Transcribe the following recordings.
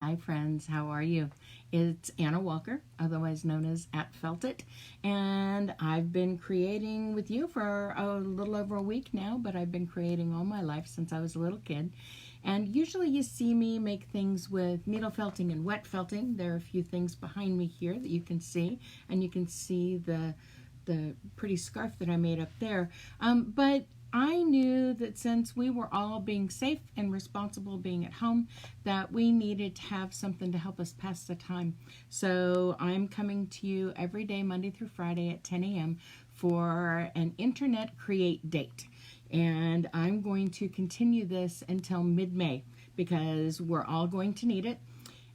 Hi friends, how are you? It's Anna Walker, otherwise known as @FELTit, and I've been creating with you for a little over a week now, but I've been creating all my life since I was a little kid. And usually you see me make things with needle felting and wet felting. There are a few things behind me here that you can see, and you can see the pretty scarf that I made up there. But I knew that since we were all being safe and responsible being at home, that we needed to have something to help us pass the time. So I'm coming to you every day, Monday through Friday at 10 a.m. for an internet create date. And I'm going to continue this until mid-May because we're all going to need it.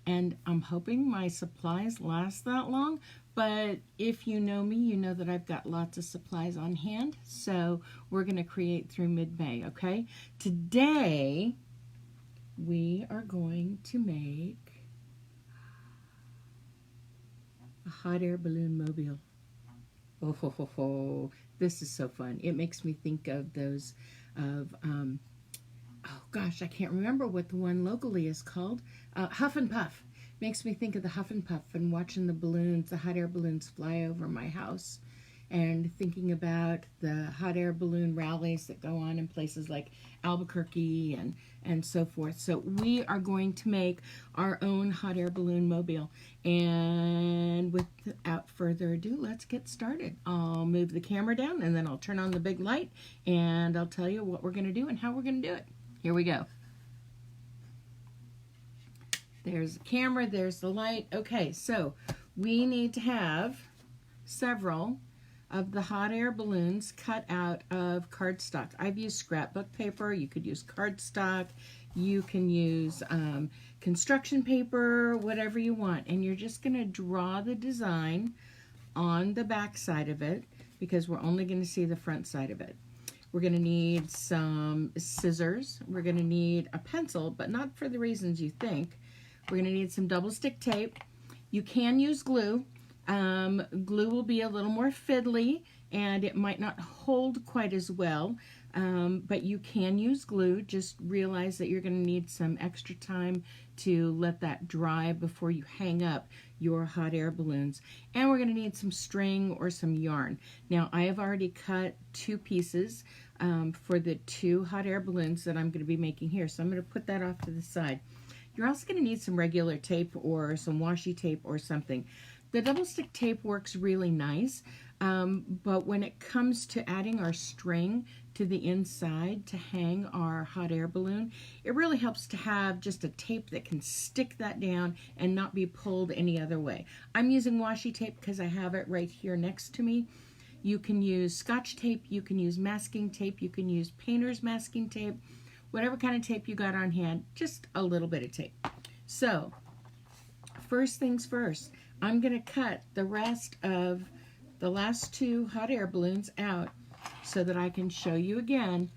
And I'm hoping my supplies last that long, but if you know me, you know that I've got lots of supplies on hand, so we're going to create through mid-May, okay? Today, we are going to make a hot air balloon mobile. Oh, ho, ho, ho. This is so fun. It makes me think of those, oh gosh, I can't remember what the one locally is called. Huff and Puff. Makes me think of the Huff and Puff and watching the balloons, the hot air balloons fly over my house, and thinking about the hot air balloon rallies that go on in places like Albuquerque and so forth. So we are going to make our own hot air balloon mobile. And without further ado, let's get started. I'll move the camera down and then I'll turn on the big light and I'll tell you what we're going to do and how we're going to do it. Here we go. There's the camera, there's the light. Okay, so we need to have several of the hot air balloons cut out of cardstock. I've used scrapbook paper. You could use cardstock. You can use construction paper, whatever you want. And you're just going to draw the design on the back side of it because we're only going to see the front side of it. We're going to need some scissors. We're going to need a pencil, but not for the reasons you think. We're going to need some double stick tape. You can use glue. Glue will be a little more fiddly and it might not hold quite as well, but you can use glue. Just realize that you're going to need some extra time to let that dry before you hang up your hot air balloons. And we're going to need some string or some yarn. Now I have already cut 2 pieces for the 2 hot air balloons that I'm going to be making here, so I'm going to put that off to the side. You're also going to need some regular tape or some washi tape or something. The double stick tape works really nice, but when it comes to adding our string to the inside to hang our hot air balloon, it really helps to have just a tape that can stick that down and not be pulled any other way. I'm using washi tape because I have it right here next to me. You can use Scotch tape, you can use masking tape, you can use painter's masking tape, whatever kind of tape you got on hand, just a little bit of tape. So, first things first, I'm going to cut the rest of the last 2 hot air balloons out so that I can show you again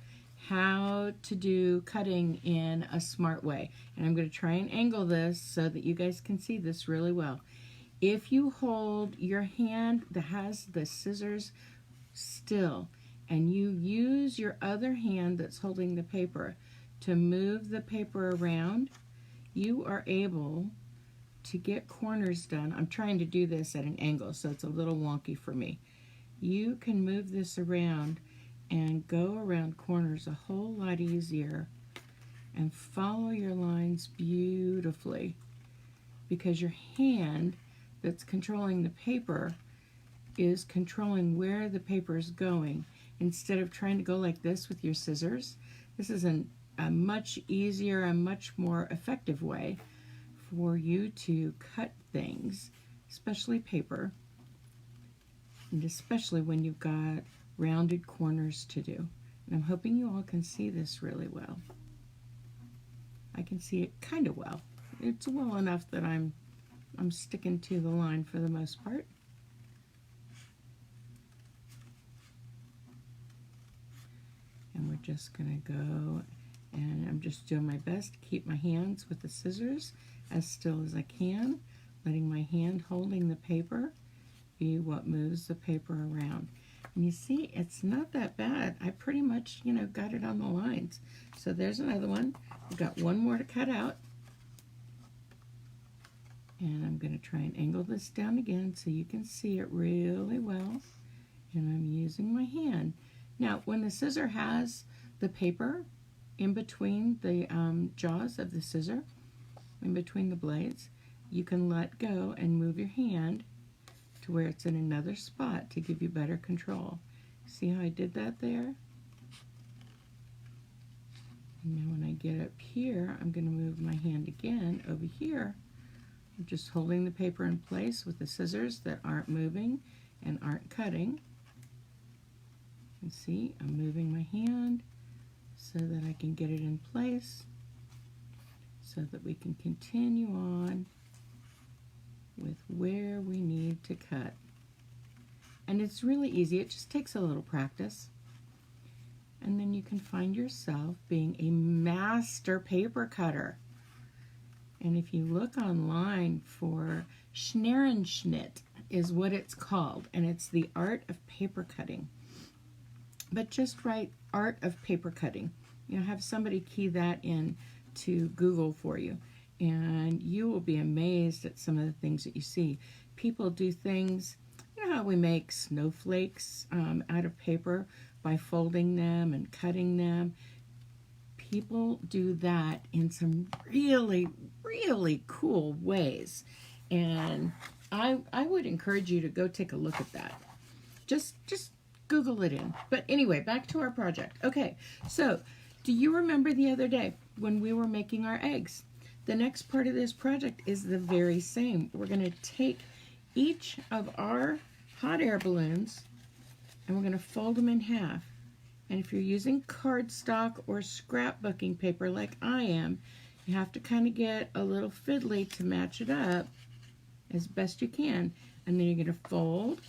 how to do cutting in a smart way. And I'm going to try and angle this so that you guys can see this really well. If you hold your hand that has the scissors still, and you use your other hand that's holding the paper to move the paper around, you are able to get corners done. I'm trying to do this at an angle, so it's a little wonky for me. You can move this around and go around corners a whole lot easier and follow your lines beautifully because your hand that's controlling the paper is controlling where the paper is going. Instead of trying to go like this with your scissors, this is a much easier and much more effective way for you to cut things, especially paper, and especially when you've got rounded corners to do. And I'm hoping you all can see this really well. I can see it kind of well. It's well enough that I'm sticking to the line for the most part. And we're just going to go, and I'm just doing my best to keep my hands with the scissors as still as I can, letting my hand holding the paper be what moves the paper around. And you see, it's not that bad. I pretty much, got it on the lines. So there's another one. We've got one more to cut out. And I'm going to try and angle this down again so you can see it really well. And I'm using my hand. Now, when the scissor has the paper in between the jaws of the scissor, in between the blades, you can let go and move your hand to where it's in another spot to give you better control. See how I did that there? And now when I get up here, I'm going to move my hand again over here. I'm just holding the paper in place with the scissors that aren't moving and aren't cutting. And see, I'm moving my hand so that I can get it in place so that we can continue on with where we need to cut. And it's really easy. It just takes a little practice. And then you can find yourself being a master paper cutter. And if you look online for Schneerenschnitt is what it's called, and it's the art of paper cutting. But just write art of paper cutting. You know, have somebody key that in to Google for you, and you will be amazed at some of the things that you see. People do things, you know how we make snowflakes out of paper by folding them and cutting them. People do that in some really, really cool ways. And I would encourage you to go take a look at that. Just Google it in. But anyway, back to our project. Okay, so do you remember the other day when we were making our eggs? The next part of this project is the very same. We're going to take each of our hot air balloons and we're going to fold them in half. And if you're using cardstock or scrapbooking paper like I am, you have to kind of get a little fiddly to match it up as best you can. And then you're going to fold,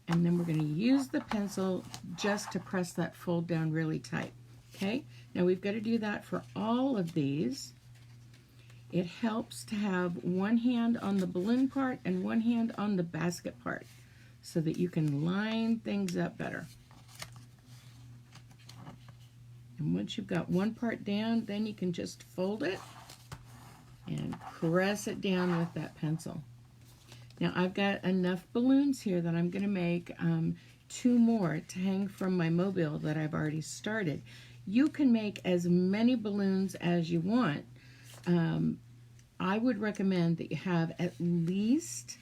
and then we're going to use the pencil just to press that fold down really tight. Okay? Now we've got to do that for all of these. It helps to have one hand on the balloon part and one hand on the basket part so that you can line things up better. And once you've got one part down, then you can just fold it and press it down with that pencil. Now I've got enough balloons here that I'm going to make 2 more to hang from my mobile that I've already started. You can make as many balloons as you want. I would recommend that you have at least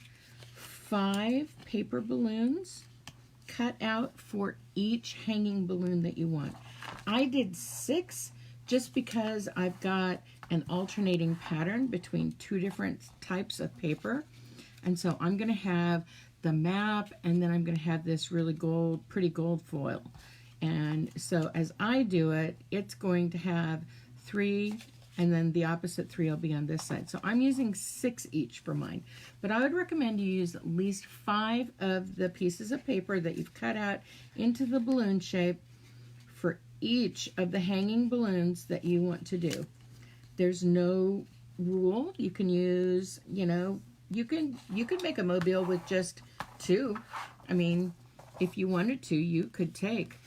5 paper balloons cut out for each hanging balloon that you want. I did 6 just because I've got an alternating pattern between 2 different types of paper. And so I'm going to have the map, and then I'm going to have this really pretty gold foil. And so as I do it, it's going to have 3, and then the opposite 3 will be on this side. So I'm using 6 each for mine. But I would recommend you use at least 5 of the pieces of paper that you've cut out into the balloon shape for each of the hanging balloons that you want to do. There's no rule. You can use, you know, you could make a mobile with just 2. I mean, if you wanted to, you could take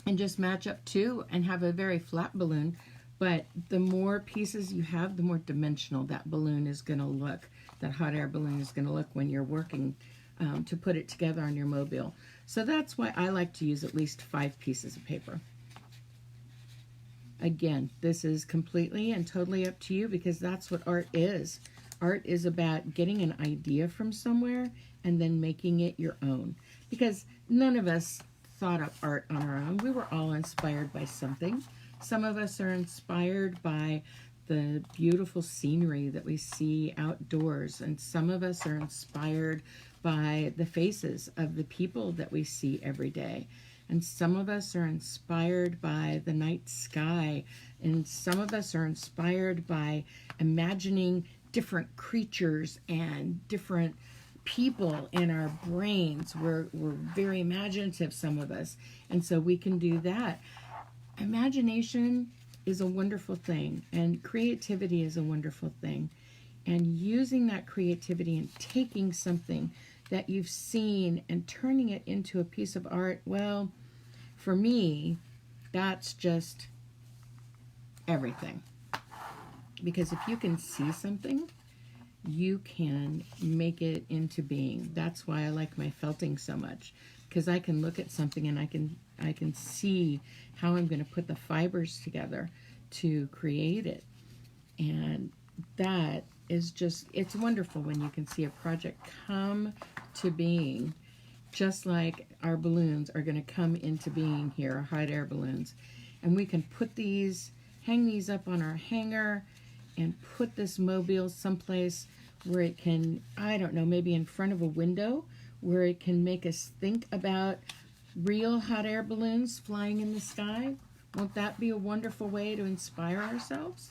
and just match up 2 and have a very flat balloon. But the more pieces you have, the more dimensional that balloon is going to look. That hot air balloon is going to look when you're working to put it together on your mobile. So that's why I like to use at least 5 pieces of paper. Again, this is completely and totally up to you because that's what art is. Art is about getting an idea from somewhere and then making it your own. Because none of us thought up art on our own. We were all inspired by something. Some of us are inspired by the beautiful scenery that we see outdoors, and some of us are inspired by the faces of the people that we see every day. And some of us are inspired by the night sky, and some of us are inspired by imagining different creatures and different people in our brains. We're very imaginative, some of us, and so we can do that. Imagination is a wonderful thing, and creativity is a wonderful thing. And using that creativity and taking something that you've seen and turning it into a piece of art, well, for me, that's just everything. Because if you can see something you can make it into being. That's why I like my felting so much, because I can look at something and I can see how I'm going to put the fibers together to create it. And that is just, it's wonderful when you can see a project come to being, just like our balloons are going to come into being here, our hot air balloons. And we can put these, hang these up on our hanger and put this mobile someplace where it can, I don't know, maybe in front of a window where it can make us think about real hot air balloons flying in the sky. Won't that be a wonderful way to inspire ourselves?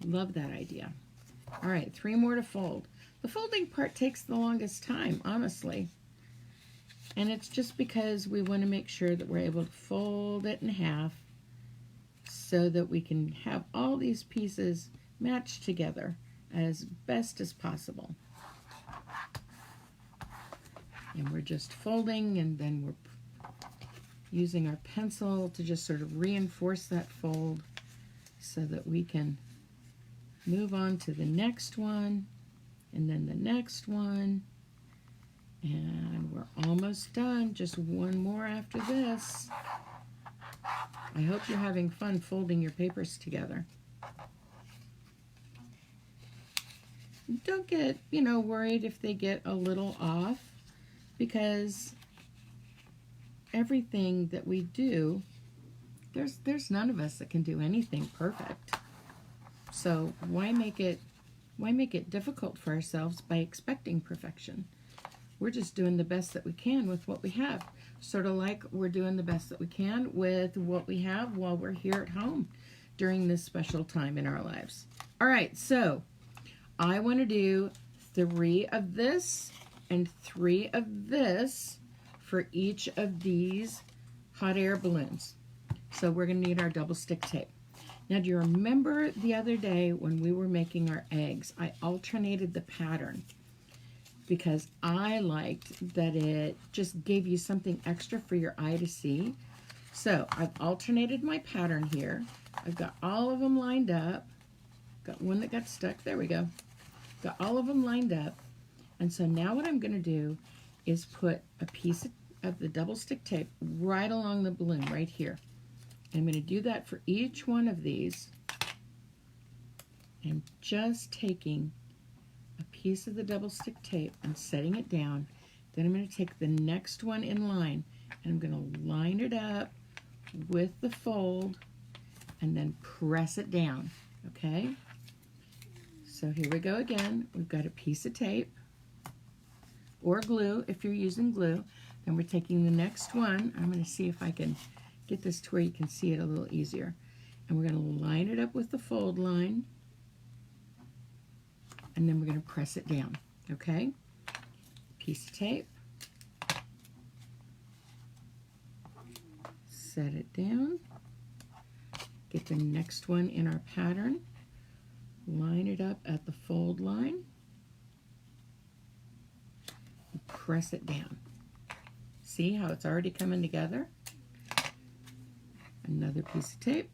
Love that idea. All right, 3 more to fold. The folding part takes the longest time, honestly. And it's just because we want to make sure that we're able to fold it in half so that we can have all these pieces matched together as best as possible. And we're just folding, and then we're using our pencil to just sort of reinforce that fold so that we can move on to the next one, and then the next one, and we're almost done. Just one more after this. I hope you're having fun folding your papers together. Don't get, worried if they get a little off, because everything that we do, there's none of us that can do anything perfect. So why make it difficult for ourselves by expecting perfection? We're just doing the best that we can with what we have. Sort of like we're doing the best that we can with what we have while we're here at home during this special time in our lives. All right, so I want to do 3 of this and 3 of this for each of these hot air balloons. So we're going to need our double stick tape. Now, do you remember the other day when we were making our eggs, I alternated the pattern because I liked that it just gave you something extra for your eye to see. So I've alternated my pattern here. I've got all of them lined up. Got one that got stuck. There we go. Got all of them lined up. And so now what I'm going to do is put a piece of the double stick tape right along the balloon right here. And I'm going to do that for each one of these. And just taking a piece of the double stick tape and setting it down. Then I'm going to take the next one in line and I'm going to line it up with the fold and then press it down. Okay? So here we go again. We've got a piece of tape or glue if you're using glue. Then we're taking the next one. I'm going to see if I can get this to where you can see it a little easier. And we're going to line it up with the fold line. And then we're going to press it down. Okay? Piece of tape. Set it down. Get the next one in our pattern. Line it up at the fold line. And press it down. See how it's already coming together? Another piece of tape.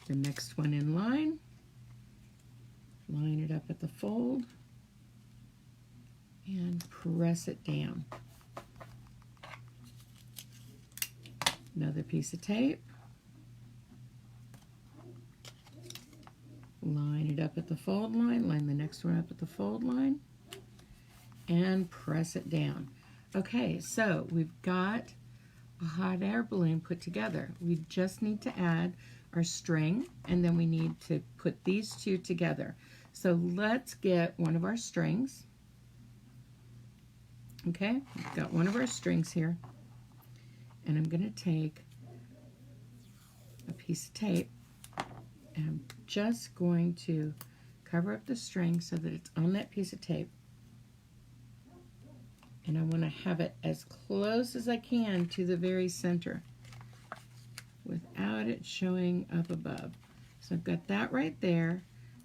The next one in line. Line it up at the fold. And press it down. Another piece of tape. Line it up at the fold line. Line the next one up at the fold line. And press it down. Okay, so we've got a hot air balloon put together. We just need to add our string, and then we need to put these two together. So let's get one of our strings. Okay, we've got one of our strings here. And I'm going to take a piece of tape and I'm just going to cover up the string so that it's on that piece of tape. And I want to have it as close as I can to the very center without it showing up above. So I've got that right there.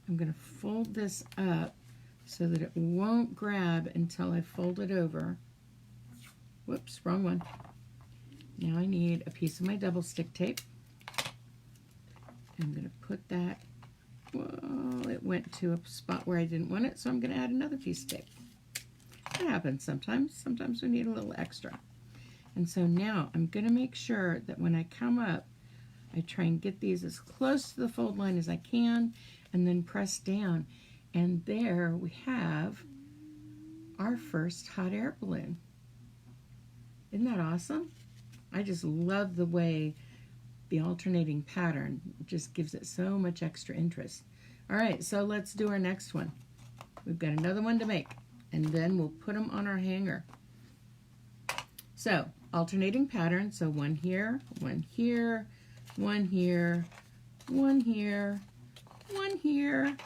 I'm going to fold this up so that it won't grab until I fold it over. Whoops, wrong one. Now I need a piece of my double stick tape. I'm going to put that, well, it went to a spot where I didn't want it, so I'm going to add another piece of tape. That happens sometimes. Sometimes we need a little extra. And so now I'm going to make sure that when I come up, I try and get these as close to the fold line as I can, and then press down. And there we have our first hot air balloon. Isn't that awesome? I just love the way the alternating pattern just gives it so much extra interest. All right, so let's do our next one. We've got another one to make, and then we'll put them on our hanger. So, alternating pattern, so one here, one here, one here, one here, one here,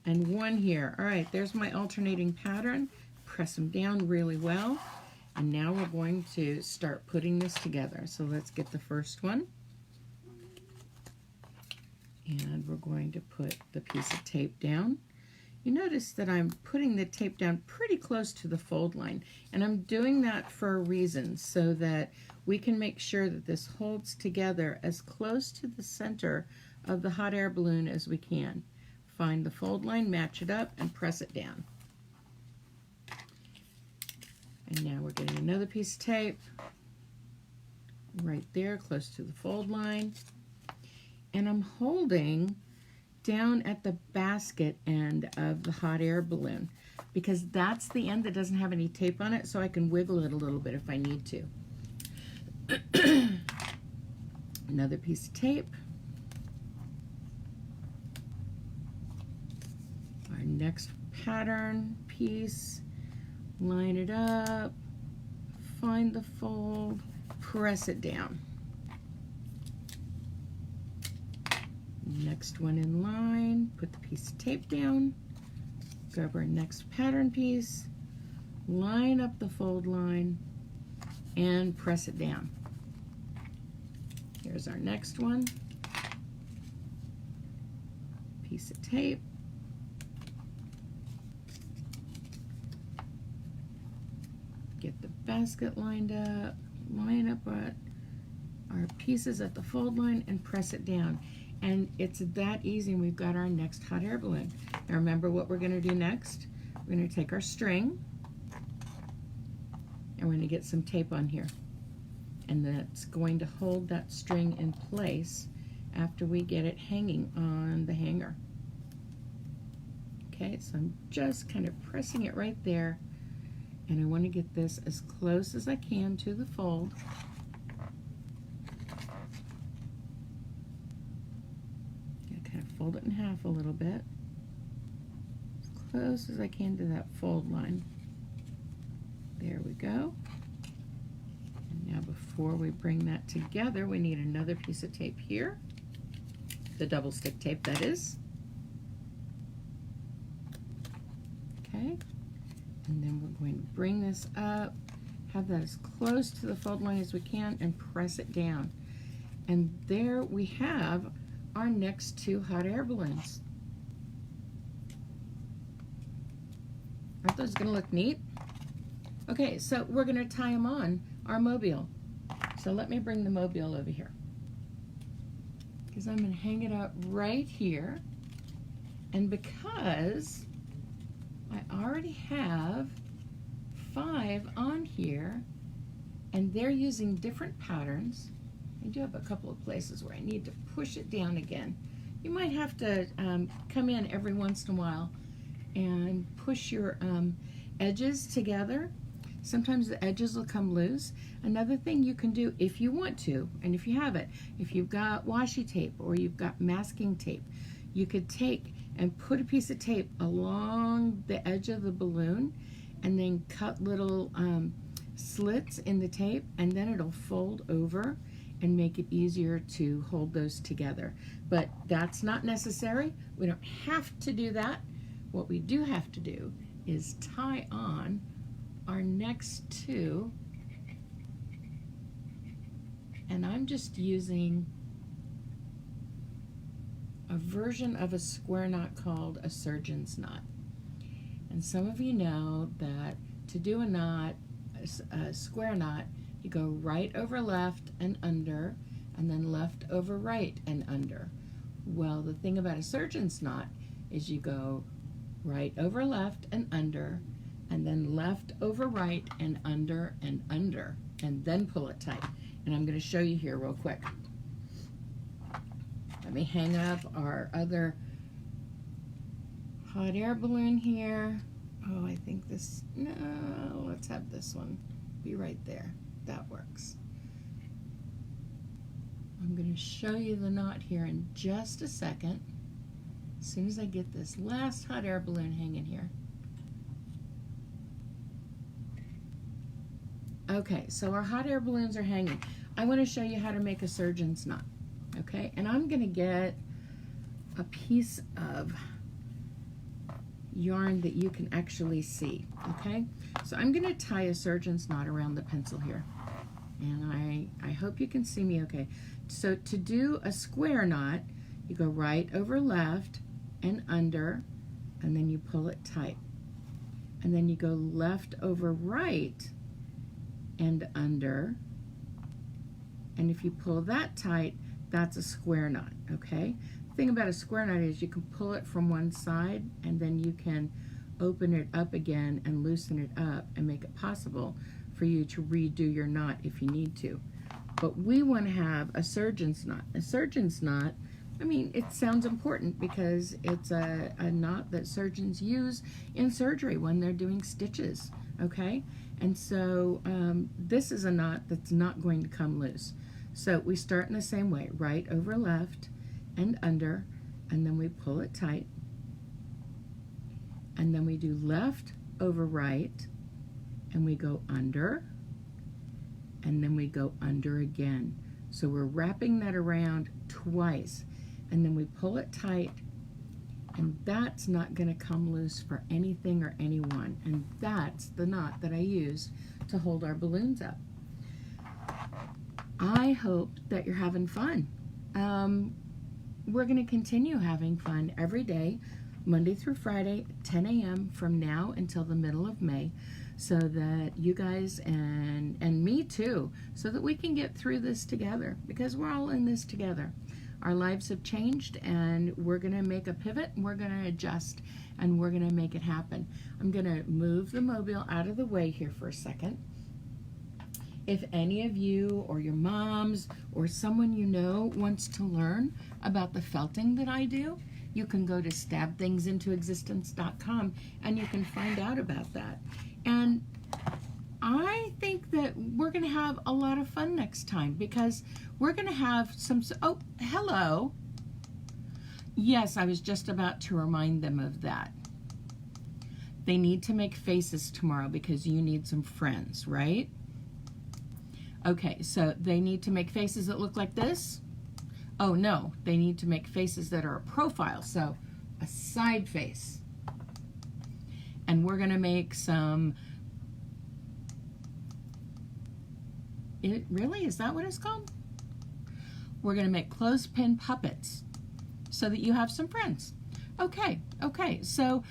and one here. All right, there's my alternating pattern. Press them down really well. And now we're going to start putting this together. So let's get the first one. And we're going to put the piece of tape down. You notice that I'm putting the tape down pretty close to the fold line. And I'm doing that for a reason, so that we can make sure that this holds together as close to the center of the hot air balloon as we can. Find the fold line, match it up, and press it down. And now we're getting another piece of tape right there, close to the fold line. And I'm holding down at the basket end of the hot air balloon, because that's the end that doesn't have any tape on it, so I can wiggle it a little bit if I need to. Another piece of tape. Our next pattern piece. Line it up, find the fold, press it down. Next one in line, put the piece of tape down, grab our next pattern piece, line up the fold line, and press it down. Here's our next one. Piece of tape. Get the basket lined up, line up our pieces at the fold line, and press it down. And it's that easy, and we've got our next hot air balloon. Now remember what we're going to do next. We're going to take our string, and we're going to get some tape on here. And that's going to hold that string in place after we get it hanging on the hanger. Okay, so I'm just kind of pressing it right there. And I want to get this as close as I can to the fold. Gonna kind of fold it in half a little bit. As close as I can to that fold line. There we go. And now before we bring that together, we need another piece of tape here. The double stick tape, that is. Okay. And then we're going to bring this up, have that as close to the fold line as we can, and press it down. And there we have our next two hot air balloons. Aren't those going to look neat? Okay, so we're going to tie them on our mobile. So let me bring the mobile over here, because I'm going to hang it up right here. And because I already have 5 on here, and they're using different patterns. I do have a couple of places where I need to push it down again. You might have to come in every once in a while and push your edges together. Sometimes the edges will come loose. Another thing you can do if you want to, and if you have it, if you've got washi tape or you've got masking tape, you could take and put a piece of tape along the edge of the balloon and then cut little slits in the tape, and then it'll fold over and make it easier to hold those together. But that's not necessary. We don't have to do that. What we do have to do is tie on our next two, and I'm just using a version of a square knot called a surgeon's knot. And some of you know that to do a knot, a square knot, you go right over left and under, and then left over right and under. Well, the thing about a surgeon's knot is you go right over left and under, and then left over right and under, and then pull it tight. And I'm going to show you here real quick. Let me hang up our other hot air balloon here. Oh, I think this, no, let's have this one be right there. That works. I'm going to show you the knot here in just a second. As soon as I get this last hot air balloon hanging here. Okay, so our hot air balloons are hanging. I want to show you how to make a surgeon's knot. Okay, and I'm going to get a piece of yarn that you can actually see. Okay, so I'm going to tie a surgeon's knot around the pencil here. And I hope you can see me okay. So to do a square knot, you go right over left and under, and then you pull it tight. And then you go left over right and under, and if you pull that tight, that's a square knot, okay? The thing about a square knot is you can pull it from one side, and then you can open it up again and loosen it up and make it possible for you to redo your knot if you need to. But we want to have a surgeon's knot. A surgeon's knot, I mean, it sounds important because it's a knot that surgeons use in surgery when they're doing stitches, okay? And so this is a knot that's not going to come loose. So we start in the same way, right over left and under, and then we pull it tight. And then we do left over right, and we go under, and then we go under again. So we're wrapping that around twice, and then we pull it tight, and that's not going to come loose for anything or anyone. And that's the knot that I use to hold our balloons up. I hope that you're having fun. We're going to continue having fun every day, Monday through Friday, 10 a.m. from now until the middle of May, so that you guys and me too, so that we can get through this together, because we're all in this together. Our lives have changed, and we're going to make a pivot, and we're going to adjust, and we're going to make it happen. I'm going to move the mobile out of the way here for a second. If any of you or your moms or someone you know wants to learn about the felting that I do, you can go to stabthingsintoexistence.com and you can find out about that. And I think that we're going to have a lot of fun next time, because we're going to have some, oh, hello. Yes, I was just about to remind them of that. They need to make faces tomorrow because you need some friends, right? Okay, so they need to make faces that look like this. Oh no, they need to make faces that are a profile, so a side face. And we're gonna make some, really, is that what it's called? We're gonna make clothespin puppets so that you have some friends. Okay, so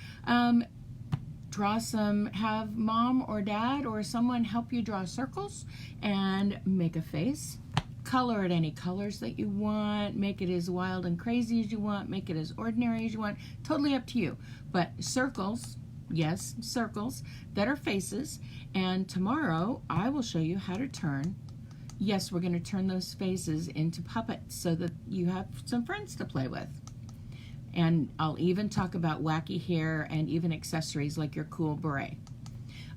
draw some, have mom or dad or someone help you draw circles and make a face. Color it any colors that you want, make it as wild and crazy as you want, make it as ordinary as you want, totally up to you. But circles, yes, circles that are faces, and tomorrow I will show you how to turn, yes, we're going to turn those faces into puppets so that you have some friends to play with. And I'll even talk about wacky hair and even accessories like your cool beret.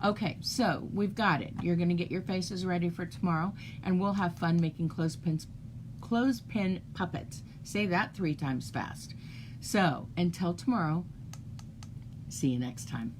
Okay, so we've got it. You're going to get your faces ready for tomorrow, and we'll have fun making clothespin puppets. Say that 3 times fast. So until tomorrow, see you next time.